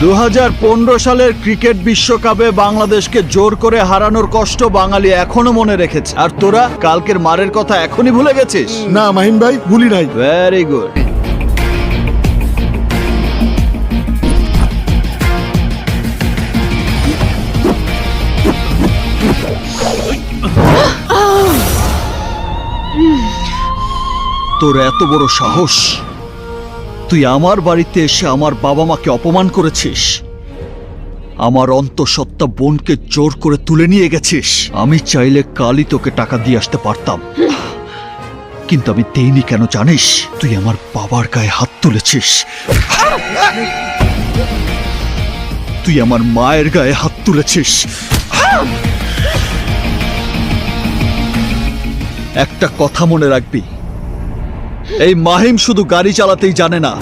2015 সালের ক্রিকেট বিশ্বকাপে বাংলাদেশকে জোর করে হারানোর কষ্ট বাঙালি এখনো মনে রেখেছে, আর তোরা কালকের মারের কথা এখনই ভুলে গেছিস? না মাহিন ভাই, ভুলি নাই। Very good. তোর এত বড় সাহস, তুই আমার বাড়িতে এসে আমার বাবা মাকে অপমান করেছিস, আমার অন্তঃসত্ত্বা বোনকে জোর করে তুলে নিয়ে গেছিস। আমি চাইলে কালই তোকে টাকা দিয়ে আসতে পারতাম, কিন্তু আমি দেইনি। কেন জানিস? তুই আমার বাবার গায়ে হাত তুলেছিস, তুই আমার মায়ের গায়ে হাত তুলেছিস। একটা কথা মনে রাখবি, এই মাহিম শুধু গাড়ি চালাতেই জানে না,